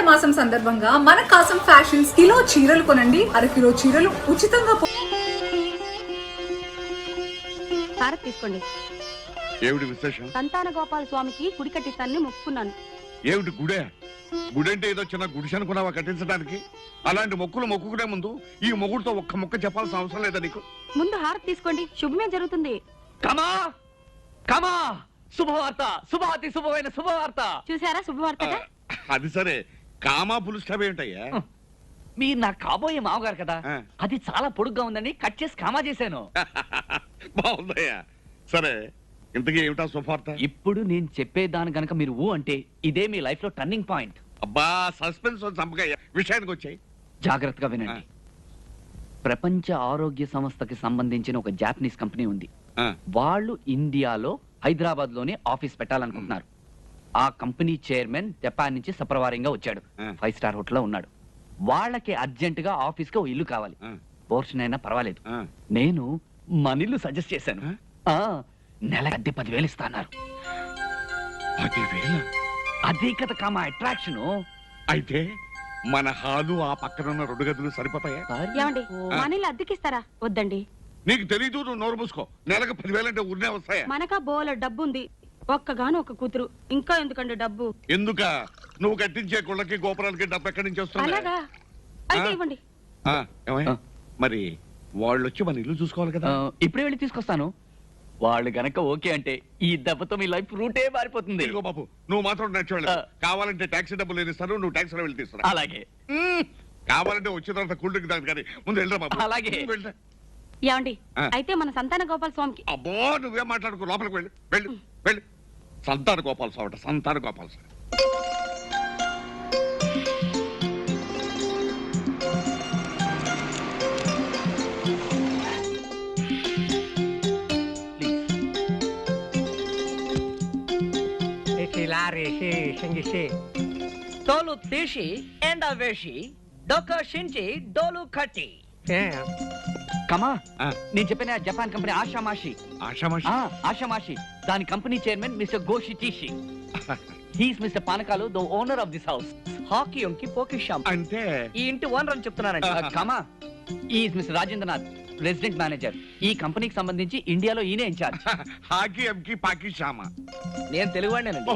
మాసం సందర్భంగా మన కాసం ఫ్యాషన్స్ కిలో చీరలు కొనండి, అరకిలో చీరలు ఉచితంగా తీసుకోండి. ఏమిటి విశేషం? సంతాన గోపాల స్వామికి గుడి కట్టిస్తానని మొక్కుకున్నాను. ఏమిటి గుడే? గుడంటే ఏదో చిన్న గుడిసె అనుకున్నావా కట్టించడానికి? అలాంటి మొక్కులు మొక్కుకునే ముందు ఈ మొగుడుతో ఒక్క మొక్క చెప్పాల్సిన అవసరం లేదా నీకు? ముందు హారతి తీసుకోండి, శుభమే జరుగుతుంది. కమా కమా, శుభవార్త, శుభాతి శుభమైన శుభవార్త. చూసారా శుభవార్త? అది సరే, కామా పులుస్టాప్ ఏమిటయ్యా? మీరు నా కాబోయే మామగారు కదా, ఆ. అది చాలా పొడుగ్గా ఉందని కట్ చేసి కామా చేశాను. బాగుందయ్యా. సరే, ఇంతకీ ఏమిటా శుభవార్త? ఇప్పుడు నేను చెప్పేదాని గనక మీరు ఊ అంటే ఇదే మీ లైఫ్ లో టర్నింగ్ పాయింట్. అబ్బా, సస్పెన్స్ చంపకయ్యా, విషయానికి వచ్చాయి. జాగ్రత్తగా వినండి. ప్రపంచ ఆరోగ్య సంస్థకి సంబంధించిన ఒక జాపనీస్ కంపెనీ ఉంది. వాళ్ళు ఇండియాలో హైదరాబాద్ లోనే ఆఫీస్ పెట్టాలనుకుంటున్నారు. ఆ కంపెనీ చైర్మన్ జపాన్ నుంచి సప్రవారంగా వచ్చాడు. 5 స్టార్ హోటల్ లో ఉన్నాడు. వాళ్ళకి అర్జెంట్ గా ఆఫీస్ కి ఓ ఇల్లు కావాలి. పోర్షన్ అయినా పర్వాలేదు. నేను మన ఇల్లు సజెస్ట్ చేశాను. నెల అద్దె 10,000 ఇస్తాన్నారు. 10,000? అదే కదా కామా అట్రాక్షన్. అయితే మన హాలు ఆ పక్కన ఉన్న 2 గదులు సరిపోతాయా? ఏమండి, మనీళ్ళు అద్దెకిస్తారా? వద్దండి. నీకు తెలీదు, నువ్వు నోరు మూసుకో. నెలకు 10,000 అంటే ఊరినే వస్తాయా? మనకా బోల డబ్బు ఉంది, ఒక్కగాను ఒక కూతురు, ఇంకా ఎందుకండి డబ్బు? ఎందుక? నువ్వు కట్టించే గుళ్ళకి గోపురాలకి డబ్బు ఎక్కడి నుంచి వస్తుంది? అలాగా? అయితే ఇవ్వండి. మరి వాళ్ళు వచ్చి మన ఇల్లు చూసుకోవాలి కదా. ఇప్పుడే వెళ్ళి తీసుకొస్తాను. వాళ్ళు గనక ఓకే అంటే ఈ దెబ్బతో మీ లైఫ్ రూటే మారిపోతుంది. ఇదిగో బాబు, నువ్వు మాత్రం నచ్చి వెళ్ళు. కావాలంటే టాక్సీ డబ్బులు నేను ఇస్తాను, నువ్వు టాక్సీలో వెళ్ళి తీసుకురా. అలాగే. కావాలంటే వచ్చిన తర్వాత కూల్ దాని కానీ ముందు వెళ్ళరా బాబు. అలాగే. ఏమండి, అయితే మన సంతాన గోపాల స్వామికి. అబ్బో, నువ్వేం మాట్లాడుకో, లోపలికి వెళ్ళు వెళ్ళు వెళ్ళు. సంతాన గోపాల స్వామి, సంతాన గోపాల స్వామి. తోలు తీసి ఎండ వేసి డొక్క షించి డోలు కట్టి. కమా, నేను చెప్పిన జపాన్ కంపెనీ ఆషామాషి. ఆషామాషి దాని కంపెనీ చైర్మన్ మిస్టర్ గోషి టీషి. He's mister Panakalu, the owner of this house. హాకీ ఉంకి పోకీ షాప్ అంటే ఈ ఇంటి ఓనర్ అని చెప్తున్నానండి. కమా, is mister Rajendranath, president manager. ఈ కంపెనీకి సంబంధించి ఇండియాలో ఈయనే ఇన్ఛార్జ్. హాకీ ఎంకి పాకీ షామా. నేను తెలుగువాడినేనండి.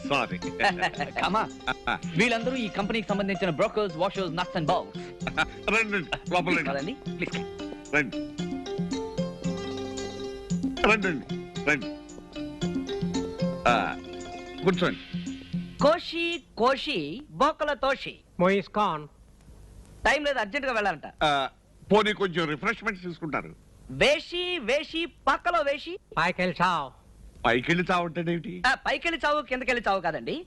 సారీ. కమా, వీళ్ళందరూ ఈ కంపెనీకి సంబంధించిన brokers, washers, nuts and balls. రండి లోపల కదండి, ప్లీజ్ రండి రండి రండి. కూర్చోండి. కోషి కోషి బోకల తోషి. మోయిస్ ఖాన్. టైం లేదు, అర్జెంట్ గా వెళ్ళాలంట. పోనీ కొంచెం రిఫ్రెష్మెంట్స్ తీసుకుంటారు. వేషి వేషి పక్కలో వేషి. పైకెళ్ళి చావ్. పైకెళ్ళి చావుంటాడేమిటి? పైకెళ్ళి చావు కిందకెళ్ళి చావు కాదండి.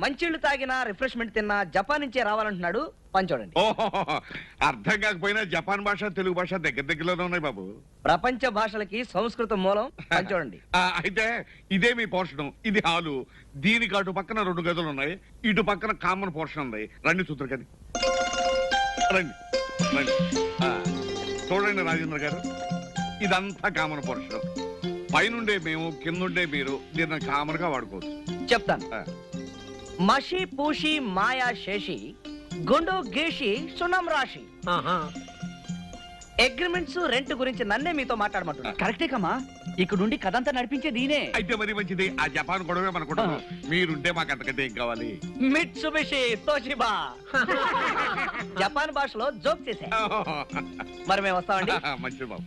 మంచిళ్ళు తాగినా రిఫ్రెష్మెంట్ తిన్నా జపాన్ నుంచే రావాలంటున్నాడు. పని చూడండి. ఓహో, అర్థం కాకపోయినా జపాన్ భాష తెలుగు భాష దగ్గర దగ్గరలోనే ఉన్నాయి బాబు. ప్రపంచ భాషలకి సంస్కృతం మూలం. పని చూడండి. అయితే ఇదే మీ పోర్షన్, ఇది హాలు. దీనికి అటు పక్కన 2 గదులు ఉన్నాయి, ఇటు పక్కన కామన్ పోర్షన్ ఉంది. రండి చూద్దరు కానీ, రండి రండి. చూడండి రాజేంద్ర గారు, ఇదంతా కామన్ పోర్షన్. పైనుండే మేము, కిందుండే మీరు. దీన్ని కామన్ గా వాడుకోవచ్చు. చెప్తాను. మషి పూషి మాయా శేషి గుండు గీషి సున్నం రాశి. అగ్రిమెంట్స్, రెంట్ గురించి నన్నే మీతో మాట్లాడమంటున్నా. కరెక్టే కమా, ఇక్కడ నుండి కథంతా నడిపించేది ఈయనే. అయితే మరి మంచిది. ఆ జపాన్ గొడవే మనకుంటాం. మీరుంటే మాకు అంతకంటే ఏం కావాలి? Mitsubishi Toshiba. జపాన్ భాషలో జోక్ చేసే. మరి మేము వస్తామండి. మంచిది బాబు.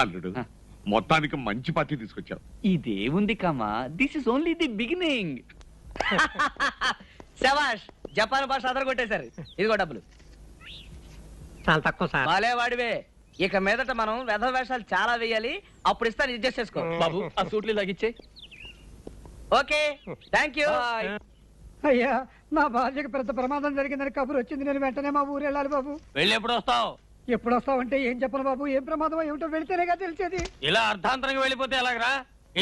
అల్లుడు, మొత్తానికి మంచి పార్టీ తీసుకొచ్చావు. ఇదేముంది కమా, this is only the beginning. శబాష్, జపాన్ భాష అదరగొట్టేశారు. ఇదిగో డబ్బులు. చాలా తక్కువ సార్. బాలే వాడివే. ఇక మీదట మనం వెధ వేషాలు చాలా వేయాలి. అప్పుడు ఇస్తాను, అడ్జస్ట్ చేసుకో. బాబు, ఆ సూట్లు లాగిచ్చే. Okay, thank you. అయ్యా, నా భార్యకు పెద్ద ప్రమాదం జరిగిందని కబురు వచ్చింది. నేను వెంటనే మా ఊరు వెళ్ళాలి బాబు. వెళ్ళి ఎప్పుడు వస్తావు? ఎప్పుడు వస్తావంటే ఏం చెప్పను బాబు. ఏం ప్రమాదం ఏమిటో వెళితేనేగా తెలిసేది. ఇలా అర్ధాంతరంగా వెళ్ళిపోతే ఎలాగరా?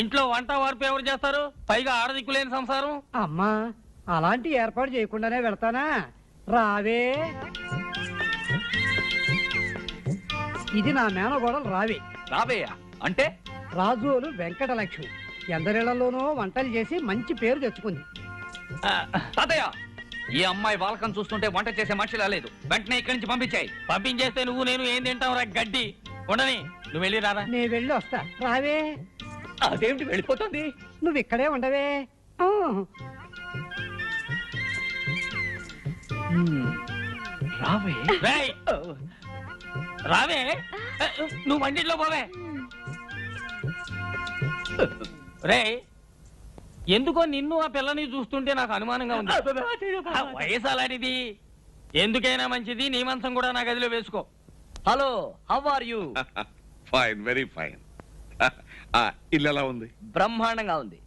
ఇంట్లో వంట వార్పు ఎవరు చేస్తారు? పైగా ఆడదిక్కులేని సంసారం. అమ్మా, అలాంటి ఏర్పాటు చేయకుండానే వెళ్తానా? రావే. ఇది నా మేనగోడలు రావే. రావేయా అంటే? రాజోలు వెంకటలక్ష్మి. ఎందరిళ్లలోనో వంటలు చేసి మంచి పేరు తెచ్చుకుంది. తాతయ్య, ఈ అమ్మాయి వాలకం చూస్తుంటే వంట చేసే మనిషిలా లేదు. వెంటనే ఇక్కడి నుంచి పంపించాయి. పంపించేస్తే నువ్వు నేను ఏం తింటావురా గడ్డి. ఉండని, నువ్వు వెళ్ళి రారా. నేను వెళ్ళి వస్తా, రావే. అదేమిటి వెళ్ళిపోతుంది? నువ్వు ఇక్కడే ఉండవే. ఆ. రావే. రేయ్, రావే. నువ్వు వంటిట్లో పోవే. రే, ఎందుకో నిన్ను ఆ పిల్లని చూస్తుంటే నాకు అనుమానంగా ఉంది. ఆ వయసు అలాంటిది. ఎందుకైనా మంచిది నీ మంచం కూడా నా గదిలో వేసుకో. Hello, how are you? Fine, very fine. ఇల్లు ఎలా ఉంది? బ్రహ్మాండంగా ఉంది.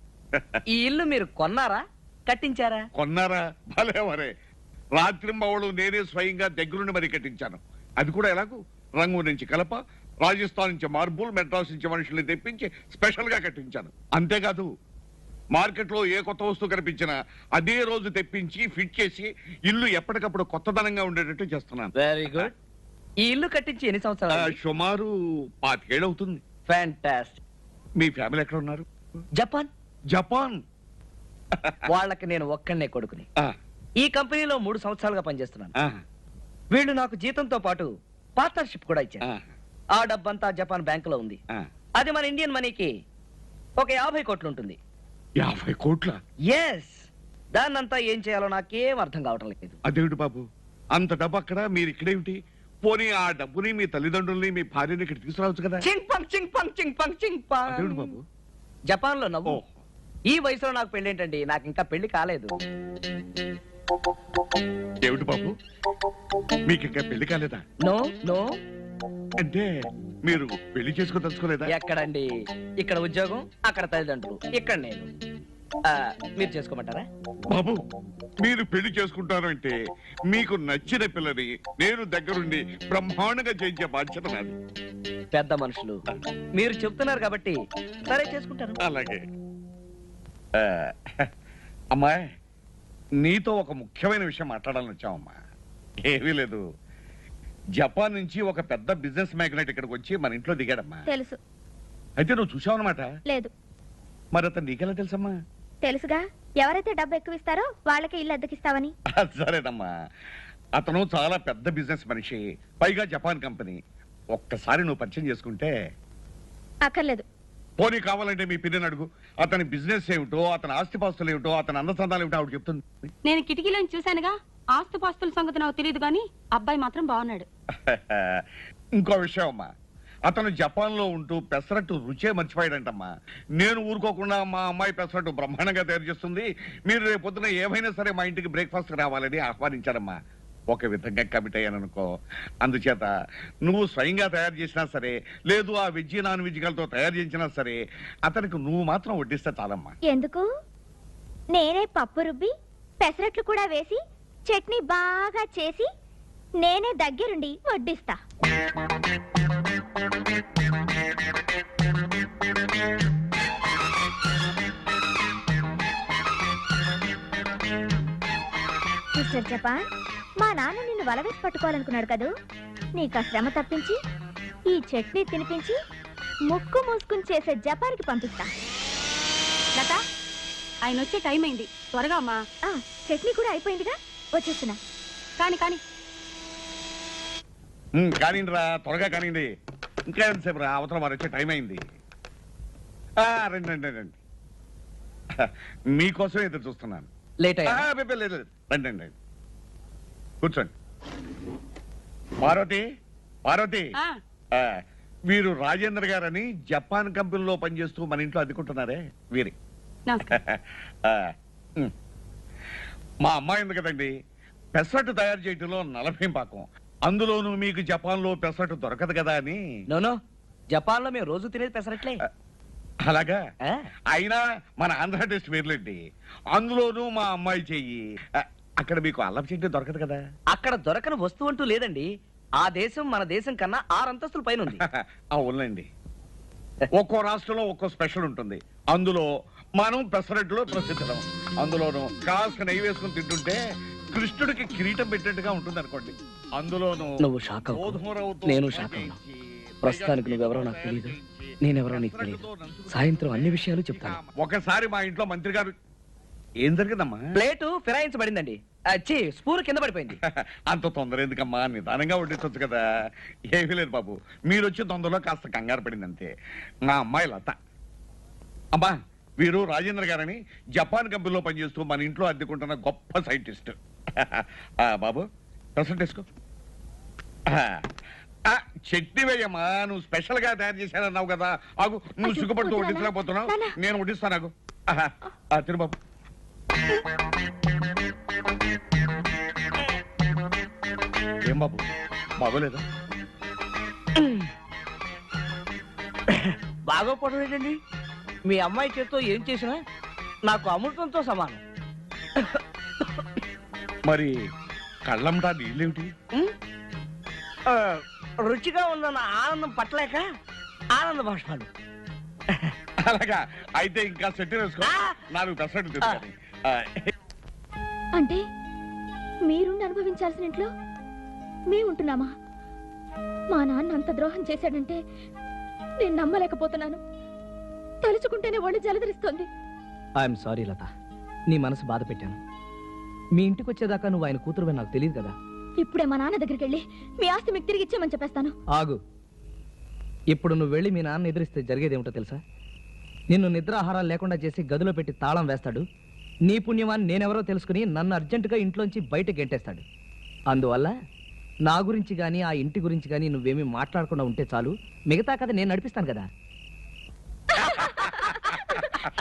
ఈ ఇల్లు మీరు కొన్నారా, కట్టించారా? కొన్నారా? భలే మరే. రాత్రింబవళ్ళు నేనే స్వయంగా దగ్గరుండి మరి కట్టించాను. అది కూడా ఎలాగూ రంగు నుంచి కలప, రాజస్థాన్ నుంచి మార్బుల్, మెడ్రాస్ నుంచి మనుషుల్ని తెప్పించి స్పెషల్ గా కట్టించాను. అంతేకాదు, మార్కెట్ లో ఏ కొత్త వస్తువు కనిపించినా అదే రోజు తెప్పించి ఫిట్ చేసి ఇల్లు ఎప్పటికప్పుడు కొత్తదనంగా ఉండేటట్టు చేస్తున్నాను. Very good. ఈ ఇల్లు కట్టించి ఎన్ని సంవత్సరాలు? సుమారు 25 ఏళ్ళు అవుతుంది. ఫ్యాంటాస్టిక్. మీ ఫ్యామిలీ ఎక్కడ ఉన్నారు? జపాన్. జపాన్. వాళ్ళకి నేను ఒక్కనే కొడుకుని. ఆ, ఈ కంపెనీలో 3 సంవత్సరాలుగా పనిచేస్తున్నాను. ఆ, వీళ్ళు నాకు జీతంతో పాటు పార్ట్నర్షిప్ కూడా ఇచ్చారు. ఆ, ఆ డబ్బంతా జపాన్ బ్యాంకులో ఉంది. ఆ. అది మన ఇండియన్ మనీకి ఒక 50 కోట్లు ఉంటుంది. 50 కోట్ల? ఎస్. దాన్నంతా ఏం చేయాలో నాకేం అర్థం కావటం లేదు. అదేమిటి బాబు, అంత డబ్బు అక్కడ, మీరు ఇక్కడేమిటి? పోనీ ఆ డబ్బుని మీ తల్లిదండ్రుల్ని మీ భార్యని ఇక్కడ తీసుకురావచ్చు కదా? చింగ్ పంగ్ చింగ్ పంగ్ చింగ్ పంగ్ చింగ్ పంగ్. అదేమిటి బాబు? జపాన్ లో నవ్వు. ఓ, ఈ వయసులో నాకు పెళ్లి ఏంటండి? నాకు ఇంకా పెళ్లి కాలేదు. ఏమిటి బాబు, మీకు ఇంకా పెళ్లి కాలేదా? No no. అంటే మీరు పెళ్లి చేసుకోదలుచుకోలేదా? ఎక్కడండి? ఇక్కడ ఉద్యోగం, అక్కడ తల్లిదండ్రులు, ఇక్కడ నేను. మీరు చేసుకోమంటారా? బాబు, మీరు పెళ్లి చేసుకుంటారు అంటే మీకు నచ్చిన పిల్లని నేను దగ్గరుండి బ్రహ్మాండంగా చేయించే బాధ్యత నాది. పెద్ద మనుషులు మీరు చెప్తున్నారు కాబట్టి సరే చేసుకుంటాను. అలాగే. అమ్మాయి, నీతో ఒక ముఖ్యమైన విషయం మాట్లాడాలని వచ్చామమ్మా. ఏమీ లేదు, జపాన్ నుంచి ఒక పెద్ద బిజినెస్ మ్యాగ్నెట్ ఇక్కడికి వచ్చి మన ఇంట్లో దిగాడమ్మా. తెలుసు. అయితే నువ్వు చూసావు అనమాట. లేదు. మరి అతను నీకెలా తెలుసమ్మా? తెలుసుగా, ఎవరైతే డబ్బు ఎక్కువ ఇస్తారో వాళ్ళకి ఇల్లు అద్దెకిస్తావని. సరేనమ్మా, అతను చాలా పెద్ద బిజినెస్ మనిషి, పైగా జపాన్ కంపెనీ. ఒక్కసారి నువ్వు పరిచయం చేసుకుంటే. అక్కర్లేదు. పోనీ కావాలంటే మీ పిల్లని అడుగు. అతని బిజినెస్ ఏమిటో, అతని ఆస్తిపాస్తులు ఏమిటో, అతని అందచందాలు ఏమిటో ఆవిడ చెప్తుంది. నేను కిటికీలోంచి చూశానుగా. ఆస్తుపాస్తుల సంగతి నాకు తెలియదు కానీ అబ్బాయి మాత్రం బాగున్నాడు. ఇంకో విషయం అమ్మా, అతను జపాన్ లో ఉంటూ పెసరట్టు రుచే మర్చిపోయాడంటమ్మా. నేను ఊరుకోకుండా మా అమ్మాయి పెసరట్టు బ్రహ్మాండంగా తయారు చేస్తుంది, మీరు రేపు పొద్దున ఏమైనా సరే మా ఇంటికి బ్రేక్ఫాస్ట్ రావాలని ఆహ్వానించారమ్మా. ఒక విధంగా కమిట్ అయ్యాననుకో. అందుచేత నువ్వు స్వయంగా తయారు చేసినా సరే, లేదు ఆ వెజ్ నాన్ వెజ్ తో తయారు చేసినా సరే, అతనికి నువ్వు మాత్రం వడ్డిస్తే చాలమ్మా. ఎందుకు? నేనే పప్పు రుబ్బి పెసరట్లు కూడా వేసి చట్నీ బాగా చేసి నేనే దగ్గరుండి వడ్డిస్తా. మిస్టర్ జపాన్, మా నాన్న నిన్ను వలవేసి పట్టుకోవాలనుకున్నాడు కదూ. నీకు ఆ శ్రమ తప్పించి ఈ చట్నీ తినిపించి ముక్కు మూసుకుని చేసే జపాన్కి పంపిస్తా. లత, ఆయన వచ్చే టైం అయింది, త్వరగా అమ్మా. చట్నీ కూడా అయిపోయిందిగా, వచ్చేస్తున్నా. కాని కాని కానివ్వండి రా, త్వరగా కానివ్వండి. ఇంకా ఎంతసేపు రా, అవతల వారు వచ్చే టైం అయింది. రండి రండి రండి, మీకోసం ఎదురు చూస్తున్నాను. లేట్ అయ్యా? లేదు లేదు, రండి రండి రండి, కూర్చోండి. పార్వతి, పార్వతి, ఆ, వీరు రాజేంద్ర గారని జపాన్ కంపెనీలో పనిచేస్తూ మన ఇంట్లో అద్దెకుంటున్నారే వీరి. నమస్కారం. మా అమ్మాయి ఉంది కదండి, పెసరట్టు తయారు చేయటంలో 40 పాకం. అందులోనూ మీకు జపాన్ లో పెసరట్టు దొరకదు కదా అని. నో, జపాన్ లో మేము రోజు తినేది పెసరట్లే. అలాగా? ఆ. అయినా మన ఆంధ్ర టెస్ట్ వేర్లేండి, అందులోనూ మా అమ్మాయి చెయ్యి. అక్కడ మీకు అల్లం చెట్టు దొరకదు కదా. అక్కడ దొరకని వస్తువు అంటూ లేదండి. ఆ దేశం మన దేశం కన్నా 6 అంతస్తుల పైన ఉంది. అవునండి, ఒక్కో రాష్ట్రంలో ఒక్కో స్పెషల్ ఉంటుంది. అందులో మనం పెసరట్టులో ప్రసిద్ధం. అందులోనూ కాస్త నెయ్యి వేసుకుని తింటుంటే కృష్ణుడికి కిరీటం పెట్టినట్టుగా ఉంటుంది అనుకోండి. అందులోనూ నువ్వు షాక్ అవ్వకు. గోధుమ రవ్వతో నేను షాక్ అవ్వను. ప్రస్తుతానికి నువ్వెవరో నాకు తెలీదు. నేనెవరో నీకు తెలియదు. సాయంత్రం అన్ని విషయాలు చెప్తాను. ఒకసారి మా ఇంట్లో మంత్రి గారు ఏం జరిగిందమ్మా? ప్లేటు ఫిరాయించబడిందండి. స్పూన్ కింద పడిపోయింది. అంత తొందర ఎందుకమ్మా, నిదానంగా వడ్డించవచ్చు కదా. ఏమీ లేదు బాబు, మీరు వచ్చి తొందరలో కాస్త కంగారు పడింది అంతే. నా అమ్మాయి లత. అమ్మా, వీరు రాజేంద్ర గారని జపాన్ కంపెనీలో పనిచేస్తూ మన ఇంట్లో అద్దెకుంటున్న గొప్ప సైంటిస్ట్. బాబు ప్రసెంట్ వేసుకో. చట్నీ వేయమ్మా, నువ్వు స్పెషల్ గా తయారు చేశానన్నావు కదా. ఆగు, నువ్వు సిగ్గుపడుతూ వడ్డించలేకపోతున్నావు, నేను వడ్డిస్తాను. ఆగు. తిరుబాబు ఏం బాబు, బాగోలేదా? బాగోపోవడం ఏంటండి? మీ అమ్మాయి చేత్తో ఏం చేసినా నాకు అమృతంతో సమానం. మరి కళ్ళంటా నీళ్ళేమిటి? రుచిగా ఉందన్న ఆనందం పట్టలేక ఆనంద భాష్పాలు. అలాగా, అయితే ఇంకా సెట్ వేసుకో. 4 పెసరట్టు తింటాను. అంటే మీరుండి అనుభవించాల్సిన ఇంట్లో మేముంటున్నామా? మా నాన్న అంత ద్రోహం చేశాడంటే నేను నమ్మలేకపోతున్నాను. తలుచుకుంటేనే ఒళ్ళు జలదరిస్తోంది. ఐఎమ్ సారీ లత, నీ మనసు బాధ పెట్టాను. మీ ఇంటికి వచ్చేదాకా నువ్వు ఆయన కూతురువే నాకు తెలియదు కదా. ఇప్పుడే మా నాన్న దగ్గరికి వెళ్ళి మీ ఆస్తి మీకు తిరిగి ఇచ్చేమని చెప్పేస్తాను. ఆగు. ఇప్పుడు నువ్వు వెళ్ళి మీ నాన్న ఎదురిస్తే జరిగేదేమిటో తెలుసా? నిన్ను నిద్రాహారాలు లేకుండా చేసి గదిలో పెట్టి తాళం వేస్తాడు. నీ పుణ్యమాన్ని నేనెవరో తెలుసుకుని నన్ను అర్జెంటుగా ఇంట్లోంచి బయటకు గెంటేస్తాడు. అందువల్ల నా గురించి కానీ ఆ ఇంటి గురించి కానీ నువ్వేమీ మాట్లాడకుండా ఉంటే చాలు. మిగతా కథ నేను నడిపిస్తాను కదా.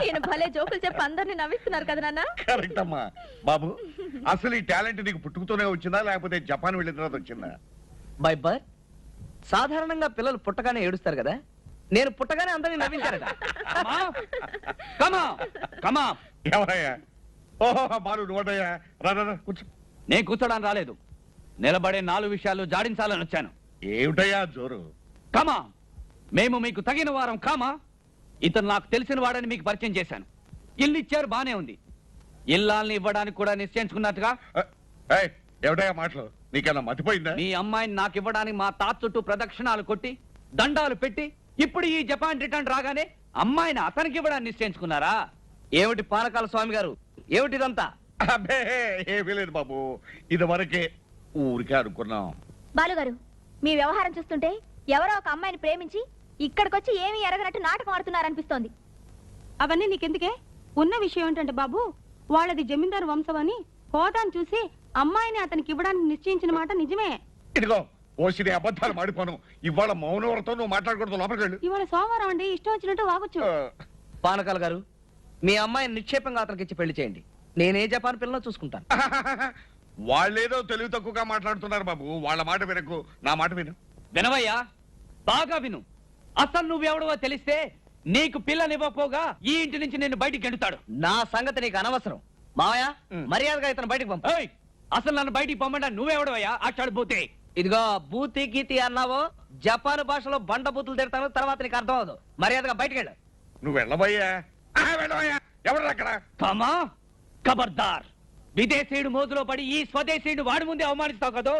ఈయన భలే జోకులు చెప్పి అందరిని నవ్విస్తున్నారు కదా నాన్న. కరెక్ట్ అమ్మా. బాబు, అసలు ఈ టాలెంట్ నీకు పుట్టుకతోనే వచ్చిందా లేకపోతే జపాన్ వెళ్ళిన తర్వాత వచ్చిందా? By birth. సాధారణంగా పిల్లలు పుట్టగానే ఏడుస్తారు కదా, నేను పుట్టగానే అందరినీ నవ్వించారట. ఎవరయ్యా? ఓహో, బాలు నువ్వయ్యా. రా కూర్చో. నేను కూర్చోడానికి రాలేదు, నిలబడే 4 విషయాలు జాడించాలని వచ్చాను. ఏమిటయ్యా జోరు? కమా, మేము మీకు తగిన వారం. కామా, ఇతను నాకు తెలిసిన వాడని మీకు పరిచయం చేశాను. ఇల్లు ఇచ్చారు, బానే ఉంది. ఇల్లాల్ని ఇవ్వడానికి కూడా నిశ్చయించుకున్నట్టుగా. ఏమిటయ్యా మాటలు? నీకన్నా మతిపోయిందా? మీ అమ్మాయిని నాకు ఇవ్వడానికి మా తాత చుట్టూ ప్రదక్షిణాలు కొట్టి దండాలు పెట్టి ఇప్పుడు ఈ జపాన్ రిటర్న్ రాగానే అమ్మాయిని అతనికి ఇవ్వడానికి నిశ్చయించుకున్నారా? ఏమిటి పానకాల స్వామి గారు, ఏమిటిదంతా? అబ్బే ఏమీ లేదు బాబు, ఇది వరకే ఊరికే అనుకున్నాం. బాలుగారు, మీ వ్యవహారం చూస్తుంటే ఎవరో ఒక అమ్మాయిని ప్రేమించి ఇక్కడికొచ్చి ఏమీ ఎరగనట్టు నాటకం ఆడుతున్నారనిపిస్తోంది. అవన్నీ నీకెందుకే? ఉన్న విషయం ఏంటంటే బాబు, వాళ్ళది జమీందారు వంశం అని హోదాను చూసి అమ్మాయిని అతనికి ఇవ్వడానికి నిశ్చయించిన మాట నిజమే. ఇదిగో ఓసిని అబద్ధాలు మాడిపోను. ఇవాళ మౌనవరతో నువ్వు మాట్లాడకూడదు, లోపలికి వెళ్ళు. ఇవాళ సోమవారం అండి, ఇష్టం వచ్చినట్టు వాగొచ్చు. పానకాల గారు, మీ అమ్మాయిని నిక్షేపంగా అతనికి ఇచ్చి పెళ్లి చేయండి. నేనే జపాన్ పిల్లను చూసుకుంటాను. వాళ్ళేదో తెలివి తక్కువగా మాట్లాడుతున్నారు బాబు, వాళ్ళ మాట వినకు, నా మాట విను. వినవయ్యా, బాగా విను. అసలు నువ్వెవడవో తెలిస్తే నీకు పిల్లనివ్వపోగా ఈ ఇంటి నుంచి నేను బయటికి గెంటుతాడు. నా సంగతి నీకు అనవసరం. మావయ్య, మర్యాదగా ఇతను బయటకు పంప. అసలు నన్ను బయటికి పంపడా నువ్వెవడవయ్యా? అచ్చాడు పోతే. ఇదిగో బూతి గీతి అన్నావో జపాన్ భాషలో బండ బూతులు తిడతాను, తర్వాత నీకు అర్థం అవదు. మర్యాదగా బయటకు వెళ్ళు. నువ్వు వెళ్ళబోయ్యా, వెళ్ళబోయ్యా. ఎవరు అక్కడ? కమా, ఖబర్దార్. విదేశీయుడు మోజులో పడి ఈ స్వదేశీయుడు వాడి ముందే అవమానిస్తావు కదా,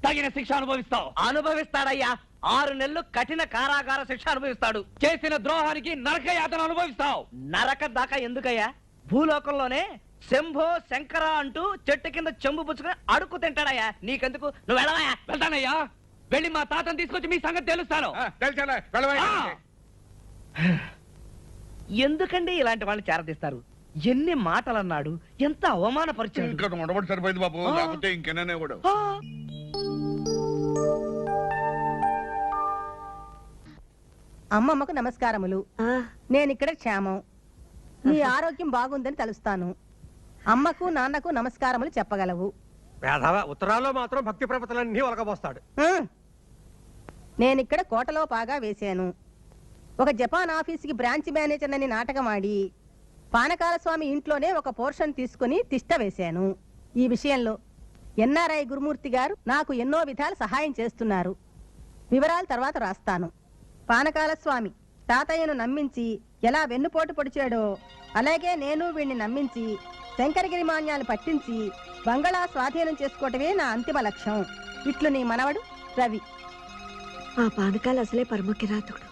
తగిన శిక్ష అనుభవిస్తావు. అనుభవిస్తాడయ్యా, 6 నెలలు కఠిన కారాగార శిక్ష అనుభవిస్తాడు. చేసిన ద్రోహానికి నరక యాతన అనుభవిస్తావు. నరక దాకా ఎందుకయ్యా? భూలోకంలోనే శంభో శంకర అంటూ చెట్టు కింద చెంబు పుచ్చుకుని అడుక్కు తింటాడయ్యా. నీకెందుకు? నువ్వు వెళ్ళవయ్యా. వెళ్తానయ్యా, వెళ్ళి మా తాతను తీసుకొచ్చి మీ సంగతి తెలుస్తాను. తెలిసేలా వెళ్ళబోయ్యా. ఎందుకండి ఇలాంటి వాళ్ళని చేరదీస్తారు? ఎన్ని మాటలు అన్నాడు, ఎంత అవమానపరిచాడు. ఇంకా ఉండబడి సరిపోయింది బాబు, లేకపోతే ఇంకెనే కూడా. అమ్మమ్మకు నమస్కారములు. నేనిక్కడ క్షేమం, నీ ఆరోగ్యం బాగుందని తలుస్తాను. అమ్మకు నాన్నకు నమస్కారములు చెప్పగలవు. ఉత్తరాల్లో మాత్రం భక్తి ప్రపతలన్నీ ఒలకబోస్తాడు. నేనిక్కడ కోటలో పాగా వేశాను. ఒక జపాన్ ఆఫీసుకి బ్రాంచ్ మేనేజర్ అని నాటకం ఆడి పానకాల స్వామి ఇంట్లోనే ఒక పోర్షన్ తీసుకుని తిష్ట వేశాను. ఈ విషయంలో ఎన్ఆర్ఐ గురుమూర్తి గారు నాకు ఎన్నో విధాలు సహాయం చేస్తున్నారు. వివరాలు తర్వాత రాస్తాను. పానకాల స్వామి తాతయ్యను నమ్మించి ఎలా వెన్నుపోటు పొడిచాడో అలాగే నేను వీణ్ణి నమ్మించి శంకరగిరి మాన్యాలు పట్టించి బంగళా స్వాధీనం చేసుకోవటమే నా అంతిమ లక్ష్యం. ఇట్లు నీ మనవడు రవి. ఆ పానకాలు అసలే పరమ కిరాతకుడు.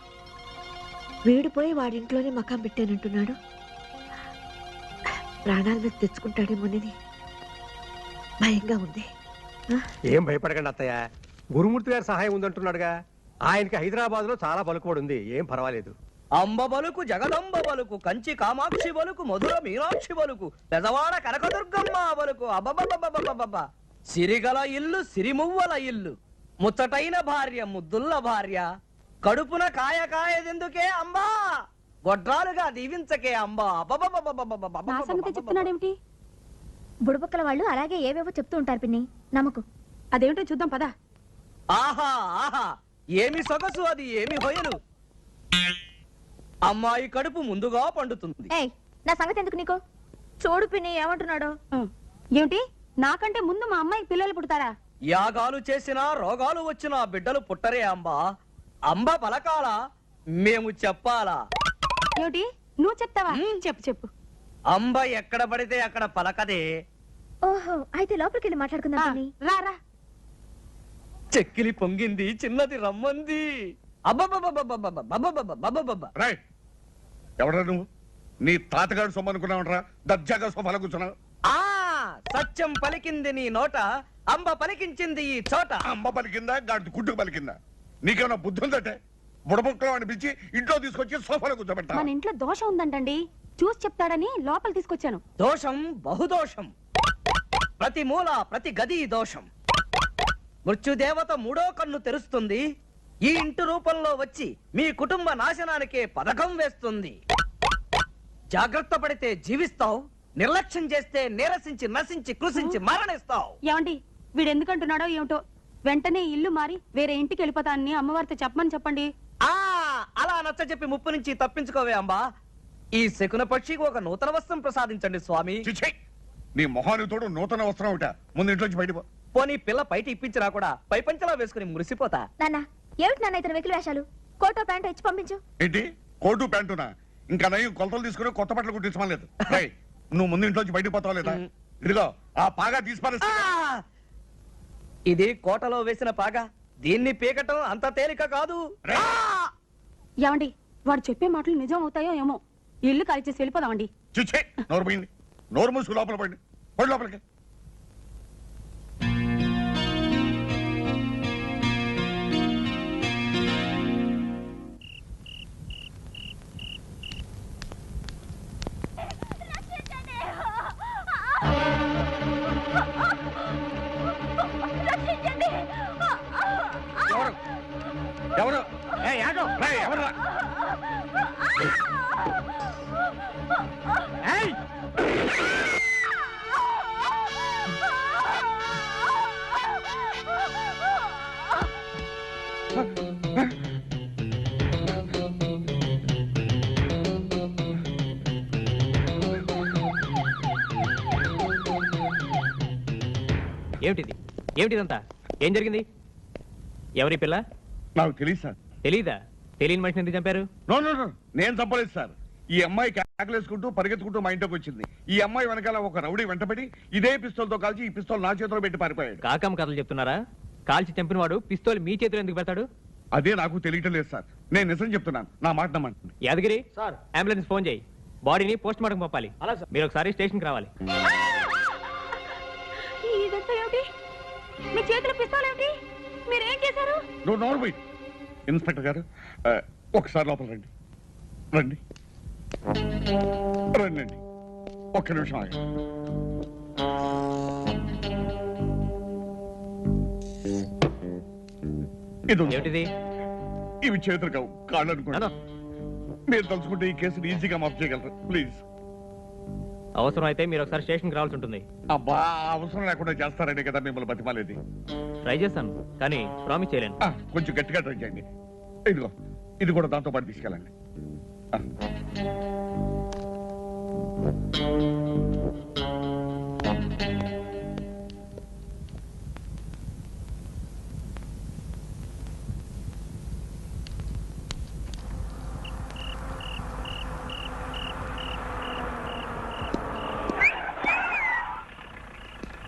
వీడిపోయి వాడింట్లోనే మకాం పెట్టానంటున్నాడు. ప్రాణాల మీద తెచ్చుకుంటాడేమోనని భయంగా ఉంది. ఏం భయపడకండి అత్తయ్య, గురుమూర్తి గారి సహాయం ఉందంటున్నాడుగా. ఆయనకి హైదరాబాద్ లో చాలా పలుకుబడి ఉంది, ఏం పర్వాలేదు. అంబ బలుకు జగదంబ బలుకు కంచి కామాక్షి బలుకు మధుర మీనాక్షి బలుకు పెదవాడ కనకదుర్గమ్మ బలుకు అబ్బబ్బబ్బబ్బబ్బబ్బ సిరిగల ఇల్లు సిరిమువ్వల ఇల్లు ముచ్చటైన భార్య ముద్దుల్ల భార్య కడుపున కాయ కాయదెందుకే అంబా గొడ్రాలుగా దీవించకే అంబా నా సంగతి చెప్తున్నాడేమిటి? బుడబుక్కల వాళ్ళు అలాగే ఏవేవో చెప్తూ ఉంటారు పిన్ని, నమ్మకు. అదేమిటో చూద్దాం పదా. ఆహా ఆహా ఏమి సొగసు అది, ఏమి హొయలు. అమ్మాయి కడుపు ముందుగా పండుతుంది. ఏయ్, నా సంగతి ఎందుకు నీకు? చూడు పిన్ని ఏమంటున్నాడు. ఏమిటి, నాకంటే ముందు మా అమ్మాయికి పిల్లలు పుడతారా? యాగాలు చేసినా రోగాలు వచ్చినా బిడ్డలు పుట్టరే అంబా. అంబ పలకాల, మేము చెప్పాలా? ఏమిటి, నువ్వు చెప్తావా? చెప్పు చెప్పు. అంబ ఎక్కడ పడితే అక్కడ పలకదే. ఓహో, అయితే లోపలికి వెళ్ళి మాట్లాడుకుందాం పిన్ని. రా రా. చెక్కిలి పొంగింది చిన్నది రమ్మంది. అబ్బబ్బబ్బబ్బబ్బబ్బబ్బబ్బబ్బబ్బబ్బబ్బ. రాయ్, ఎవరా నువ్వు? నీ తాతగాడు సొమ్ము అనుకున్నావురా, దర్జాగా సోఫాలో కూర్చున్నావు. ఆ సత్యం పలికింది నీ నోట, అంబ పలికించింది ఈ చోట. అమ్మ పలికిందా, గాడి గుడ్డుకు పలికిందా? నీకేమన్నా బుద్ధి ఉందటే? బుడబుక్కలో అనిపించి ఇంట్లో తీసుకొచ్చి సోఫాలో కూర్చోబెడతా. మన ఇంట్లో దోషం ఉందంటండి, చూసి చెప్తాడని లోపల తీసుకొచ్చాను. దోషం బహుదోషం, ప్రతి మూల ప్రతి గది దోషం. మృత్యుదేవత మూడో కన్ను తెరుస్తుంది, ఈ ఇంటి రూపంలో వచ్చి మీ కుటుంబ నాశనానికే పథకం వేస్తుంది. జాగ్రత్త పడితే జీవిస్తావు, నిర్లక్ష్యం చేస్తే నీరసించి నశించి కృషించి మరణిస్తావు. ఏమండి, వీడు ఎందుకంటున్నాడో ఏమిటో. వెంటనే ఇల్లు మారి వేరే ఇంటికి వెళ్ళిపోతానని అమ్మవారితో చెప్పమని చెప్పండి. ఆ అలా నచ్చ చెప్పి ముప్పు నుంచి తప్పించుకోవే అంబా. ఈ శకున పక్షికి ఒక నూతన వస్త్రం ప్రసాదించండి స్వామి. చిచ్చే, నీ మొహానికి తోడు నూతన వస్త్రం ఒకట. ముందు ఇంట్లోంచి బయటపో. పోనీ పిల్ల బయట ఇప్పించినా కూడా పై పంచలా వేసుకుని మురిసిపోతా. నాన్న, ఏమిటి నాన్న ఇతను వెకిలి వేషాలు? కోటో ప్యాంటు ఇచ్చి పంపించు. ఏంటి, కోటు ప్యాంటునా? ఇంకా నయం కొలతలు తీసుకుని కొత్త బట్టలు కుట్టించమలేదు. నువ్వు ముందు ఇంట్లోంచి బయటకు పోతావు లేదా? ఇదిగో ఆ పాగా తీసిపారేస్తా. ఇది కోటలో వేసిన పాగా, దీన్ని పీకటం అంత తేలిక కాదు. ఏమండి, వాడు చెప్పే మాటలు నిజం అవుతాయో ఏమో. ఇల్లు ఖాళీ చేసి వెళ్ళిపోదామండి. చిచ్చే, నోరు పోయింది. నోరు మూసుకు లోపల పడి పడి లోపలికి. ఎవరు? ఎవరు? ఏమిటిది? ఏమిటిదంతా? ఏం జరిగింది? ఎవరి పిల్ల? నాకు తెలియదు సార్. తెలీదా? తెలియని మనిషిని ఎందుకు చంపారు? నో నో నో, నేను చంపలేదు సార్. ఈ అమ్మాయి కేకలేసుకుంటూ పరిగెత్తుకుంటూ మా ఇంట్లోకి వచ్చింది. ఈ అమ్మాయి వెనకాల ఒక రౌడీ వెంటబడి ఇదే పిస్తోల్తో కాల్చి ఈ పిస్తోల్ నా చేతిలో పెట్టి పారిపోయాడు. కాకమ్మ కథలు చెప్తున్నారా? కాల్చి చంపిన వాడు పిస్తోల్ మీ చేతిలో ఎందుకు పెడతాడు? అదే నాకు తెలియటం లేదు సార్. నేను నిజం చెప్తున్నాను, నా మాట నమ్మండి. యాదగిరి సార్, అంబులెన్స్ ఫోన్ చేయి. బాడీని పోస్ట్ మార్టం పంపాలి. మీరు ఒకసారి స్టేషన్కి రావాలి. ఇదంతా ఏమిటి? మీ చేతిలో పిస్తోల్ ఏమిటి? మీరేం చేశారు? నువ్వు నోరు పోయి. ఇన్స్పెక్టర్ గారు, ఒకసారి లోపల రండి. రండి రండి. ఒక్క నిమిషం ఆగండి. ఇది ఏమిటిది? ఇవి చేతులు కావు, కాళ్ళు అనుకోండి. మీరు తలుచుకుంటే ఈ కేసుని ఈజీగా మాఫ్ చేయగలరు. ప్లీజ్. అవసరం అయితే మీరు ఒకసారి స్టేషన్కి రావాల్సి ఉంటుంది. అబ్బా, అవసరం లేకుండా చేస్తారనే కదా మిమ్మల్ని బతిమాలేది. ట్రై చేస్తాను, కానీ ప్రామిస్ చేయలేను. కొంచెం గట్టిగా ట్రై చేయండి. ఇదిగో, ఇది కూడా దాంతో పాటు తీసుకెళ్ళండి.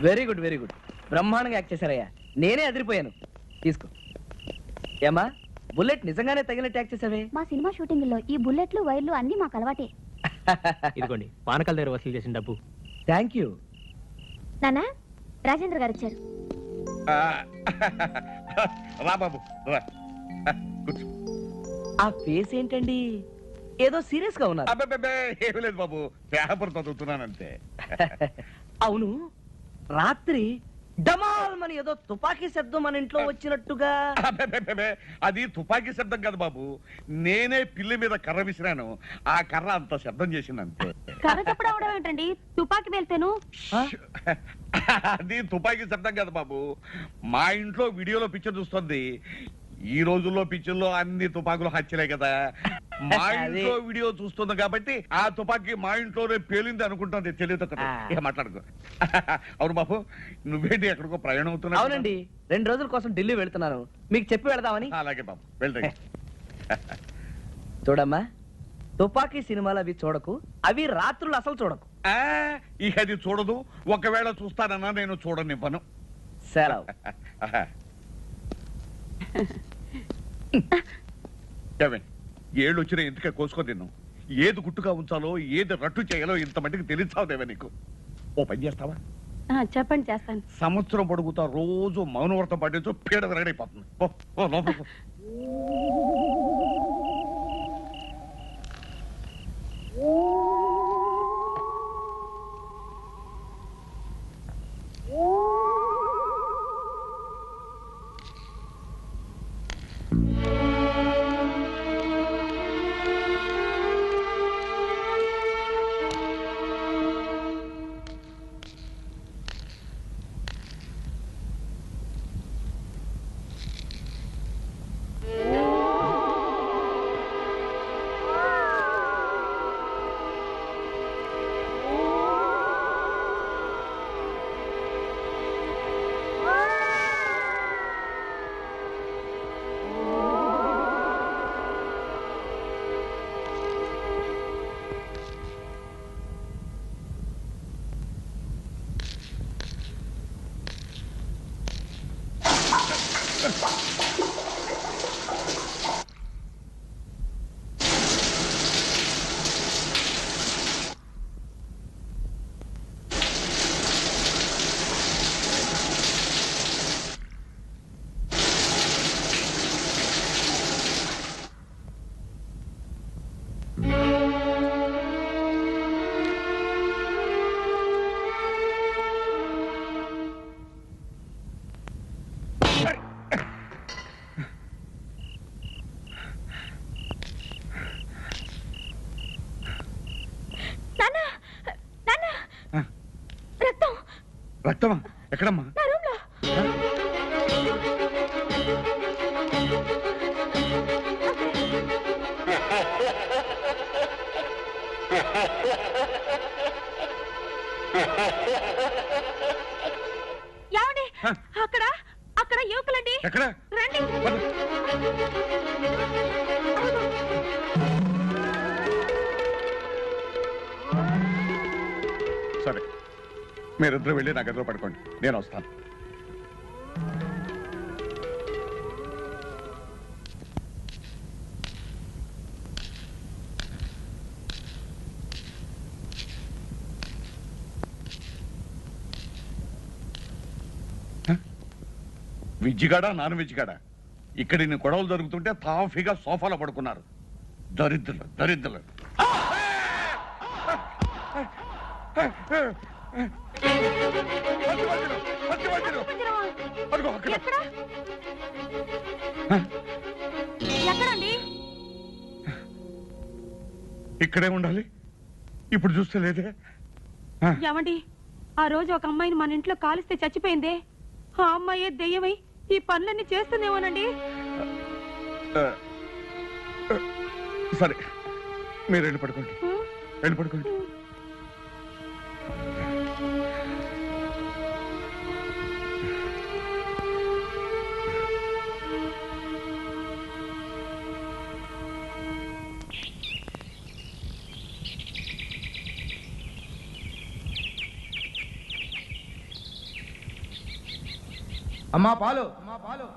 వెరీ గుడ్ వెరీ గుడ్, బ్రహ్మాండంగా యాక్ట్ చేశారయ్యా. నేనే అదిరిపోయాను. తీసుకో. ఏమ్మా, బుల్లెట్ నిజంగానే తగిన ట్యాక్ చేసావే. మా సినిమా షూటింగ్ లో ఈ బుల్లెట్లు వైర్లు అన్ని మాకు అలవాటే. ఇదిగోండి పానకాల దగ్గర వసూలు చేసిన డబ్బు. Thank you. నానా రాజేంద్ర గారు వచ్చారు. ఆ, రా బాబు రా. కూర్చో. ఆ ఫేస్ ఏంటండి, ఏదో సీరియస్ గా ఉన్నారు. అబ్బే ఏమీ లేదు బాబు, పేపర్ చదువుతున్నానంతే. అవును, రాత్రి డమాల్ మన ఏదో తుపాకీ శబ్దం మన ఇంట్లో వచ్చినట్టుగా. అబ్బే అది తుపాకీ శబ్దం కాదు బాబు, నేనే పిల్లి మీద కర్ర విసిరాను, ఆ కర్ర అంత శబ్దం చేసిందంతే. కర్ర చెప్పడం అవడం ఏంటండి? తుపాకి వెళ్తేను అది తుపాకీ శబ్దం కాదు బాబు, మా ఇంట్లో వీడియోలో పిక్చర్ చూస్తుంది. ఈ రోజుల్లో పిక్చర్లో అన్ని తుపాకులు హత్యలే కదా, మా ఇంట్లో వీడియో చూస్తుంది కాబట్టి ఆ తుపాకీ మా ఇంట్లోనే పేలింది అనుకుంటుంది. తెలియదు ఇక మాట్లాడుకో. అవును బాబు, నువ్వేంటి ఎక్కడికో ప్రయాణం అవుతున్నావు? అవునండి, 2 రోజుల కోసం ఢిల్లీ వెళ్తున్నాను, మీకు చెప్పి వెళదామని. అలాగే బాబు వెళ్తా. చూడమ్మా, తుపాకీ సినిమాలు అవి చూడకు, అవి రాత్రులు అసలు చూడకు. ఇక అది చూడదు, ఒకవేళ చూస్తానన్నా నేను చూడనివ్వను. సెలవు. ఏళ్ళు వచ్చినా ఎందుకే కోసుకొని తిన్నావు? ఏది గుట్టుగా ఉంచాలో ఏది రట్టు చేయాలో ఇంత మట్టికి తెలిసావుదేవా నీకు? ఓ పని చేస్తావా? చెప్పండి, చేస్తాను. సంవత్సరం పొడుగుతా రోజు మౌనవ్రతం పట్టించు, పీడ రెడైపోతుంది. ఓ లోపల పో. రక్తమా? ఎక్కడమ్మా? ఏమండి, అక్కడ అక్కడ యువకులండి. ఎక్కడ? రండి. సరే, మీరిద్దరు వెళ్ళి నా గదిలో పడుకోండి, నేను వస్తాను. విజ్జిగాడా నాన్ వెజ్జిగాడా? ఇక్కడ ఇన్ని గొడవలు జరుగుతుంటే తాఫీగా సోఫాలో పడుకున్నారు. దరిద్రులు దరిద్రులు. ఎక్కడండి? ఇక్కడే ఉండాలి, ఇప్పుడు చూస్తే లేదే. ఏమండి, ఆ రోజు ఒక అమ్మాయిని మన ఇంట్లో కాలిస్తే చచ్చిపోయిందే, ఆ అమ్మాయి దెయ్యమై ఈ పనులన్నీ చేస్తుందేమోనండి. సరే, మీరు వెళ్ళి పడుకోండి, వెళ్ళి పడుకోండి. అమ్మా పాలు.